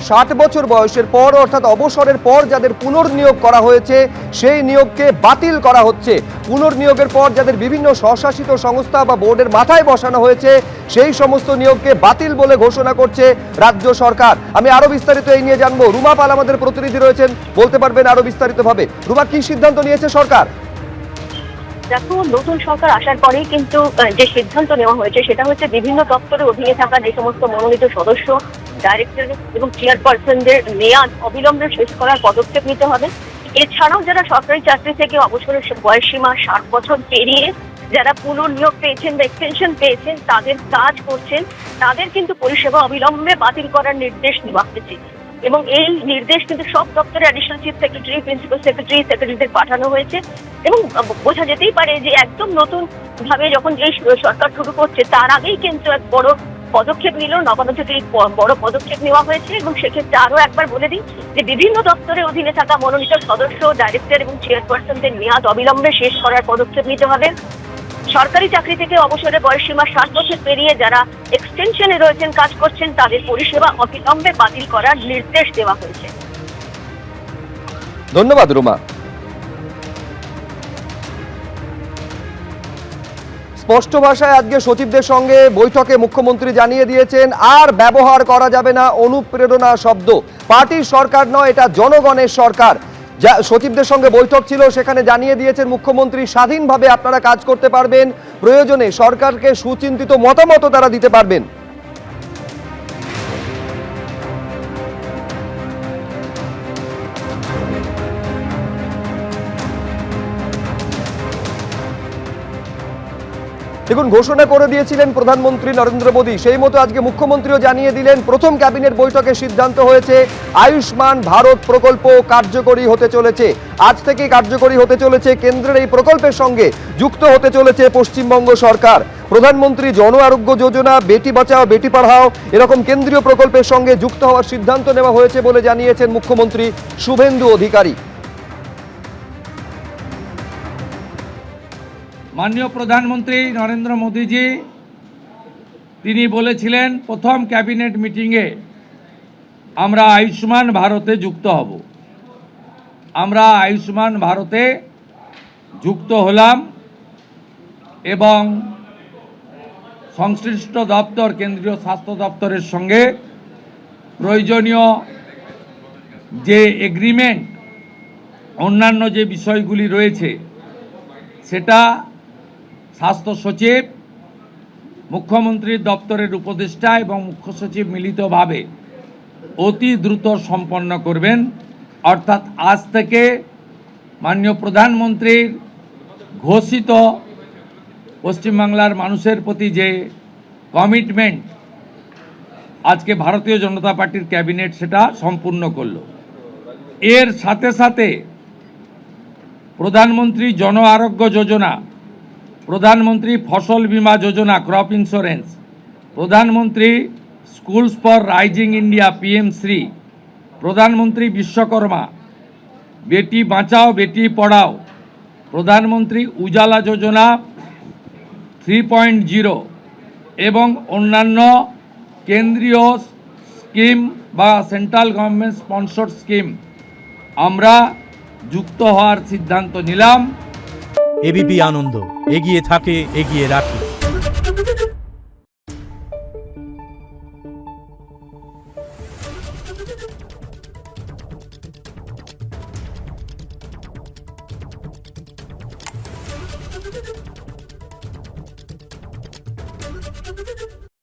60 বছর বয়সের পর অর্থাৎ অবসরের পর যাদের পুনর্নিয়োগ করা হয়েছে সেই নিয়োগকে বাতিল করা হচ্ছে। পুনর্নিয়োগের পর যাদের বিভিন্ন স্বশাসিত সংস্থা বা বোর্ডের মাথায় বসানো হয়েছে সেই সমস্ত নিয়োগকে বাতিল বলে ঘোষণা করছে রাজ্য সরকার। আমি আরো বিস্তারিত এই নিয়ে জানবো, রুমা পাল আমাদের প্রতিনিধি রয়েছেন, বলতে পারবেন আরো বিস্তারিতভাবে। রুমা, কি সিদ্ধান্ত নিয়েছে সরকার? দেখো, নতুন সরকার আসার পরেই কিন্তু যে সিদ্ধান্ত নেওয়া হয়েছে সেটা হচ্ছে বিভিন্ন দপ্তরের অধীনে থাকা যে সমস্ত মনোনীত সদস্য, ডাইরেক্টর এবং চেয়ারপারসনদের মেয়াদ অবিলম্বে শেষ করার পদক্ষেপ নিতে হবে। এছাড়াও যারা সরকারি চাকরি থেকে অবসরের বয়সসীমা 60 বছর পেরিয়ে যারা পুনর্নিয়োগ পেয়েছেন বা এক্সটেনশন পেয়েছেন, তাদের কাজ করছেন, তাদের কিন্তু পরিষেবা অবিলম্বে বাতিল করার নির্দেশ দেওয়া হয়েছে। এবং এই নির্দেশ কিন্তু সব দপ্তরে additional chief secretary, principal secretary, সেক্রেটারিদের পাঠানো হয়েছে। এবং বোঝা যেতেই পারে যে একদম নতুন ভাবে যখন এই সরকার শুরু করছে তার আগেই কিন্তু এক বড় পদক্ষেপ নিল, নবান্ন থেকে বড় পদক্ষেপ নেওয়া হয়েছে। এবং সেক্ষেত্রে আরো একবার বলে দিই যে বিভিন্ন দপ্তরের অধীনে থাকা মনোনীত সদস্য, ডাইরেক্টর এবং চেয়ারপারসনদের মেয়াদ অবিলম্বে শেষ করার পদক্ষেপ নিতে হবে। সরকারি চাকরি থেকে অবসরের বয়সসীমা 60 বছর পেরিয়ে যারা এক্সটেনশনে রয়েছেন, কাজ করছেন, তাদের পরিষেবা অবিলম্বে বাতিল করার নির্দেশ দেওয়া হয়েছে। ধন্যবাদ রুমা। স্পষ্ট ভাষায় আজকে সচিবদের সঙ্গে বৈঠকে মুখ্যমন্ত্রী জানিয়ে দিয়েছেন আর ব্যবহার করা যাবে না অনুপ্রেরণা শব্দ। পার্টির সরকার নয়, এটা জনগণের সরকার। যা সচিবদের সঙ্গে বৈঠক ছিল সেখানে জানিয়ে দিয়েছেন মুখ্যমন্ত্রী স্বাধীনভাবে আপনারা কাজ করতে পারবেন, প্রয়োজনে সরকারকে সুচিন্তিত মতামত তারা দিতে পারবেন। দেখুন, ঘোষণা করে দিয়েছিলেন প্রধানমন্ত্রী নরেন্দ্র মোদী, সেই মতো আজকে মুখ্যমন্ত্রীও জানিয়ে দিলেন প্রথম ক্যাবিনেট বৈঠকে সিদ্ধান্ত হয়েছে আয়ুষ্মান ভারত প্রকল্প কার্যকরী হতে চলেছে। আজ থেকেই কার্যকরী হতে চলেছে। কেন্দ্রের এই প্রকল্পের সঙ্গে যুক্ত হতে চলেছে পশ্চিমবঙ্গ সরকার। প্রধানমন্ত্রী জন আরোগ্য যোজনা, বেটি বাঁচাও বেটি পড়াও এরকম কেন্দ্রীয় প্রকল্পের সঙ্গে যুক্ত হওয়ার সিদ্ধান্ত নেওয়া হয়েছে বলে জানিয়েছেন মুখ্যমন্ত্রী শুভেন্দু অধিকারী। মাননীয় প্রধানমন্ত্রী নরেন্দ্র মোদীজি তিনি বলেছিলেন প্রথম ক্যাবিনেট মিটিংয়ে আমরা আয়ুষ্মান ভারতে যুক্ত হব। আমরা আয়ুষ্মান ভারতে যুক্ত হলাম এবং সংশ্লিষ্ট দপ্তর, কেন্দ্রীয় স্বাস্থ্য দপ্তরের সঙ্গে প্রয়োজনীয় যে এগ্রিমেন্ট, অন্যান্য যে বিষয়গুলি রয়েছে সেটা স্বাস্থ্য সচিব, মুখ্যমন্ত্রীর দপ্তরের উপদেষ্টা এবং মুখ্য সচিব মিলিতভাবে অতি দ্রুত সম্পন্ন করবেন। অর্থাৎ আজ থেকে মাননীয় প্রধানমন্ত্রীর ঘোষিত পশ্চিমবাংলার মানুষের প্রতি যে কমিটমেন্ট আজকে ভারতীয় জনতা পার্টির ক্যাবিনেট সেটা সম্পূর্ণ করল। এর সাথে সাথে প্রধানমন্ত্রী জন আরোগ্য যোজনা, প্রধানমন্ত্রী ফসল বীমা যোজনা, ক্রপ ইন্স্যুরেন্স, প্রধানমন্ত্রী স্কুলস ফর রাইজিং ইন্ডিয়া PM-শ্রী, প্রধানমন্ত্রী বিশ্বকর্মা, বেটি বাঁচাও বেটি পড়াও, প্রধানমন্ত্রী উজালা যোজনা 3.0 এবং অন্যান্য কেন্দ্রীয় স্কিম বা সেন্ট্রাল গভর্নমেন্ট স্পন্সর্ড স্কিম আমরা যুক্ত হওয়ার সিদ্ধান্ত নিলাম। এবিপি আনন্দ, এগিয়ে থাকে, এগিয়ে রাখে।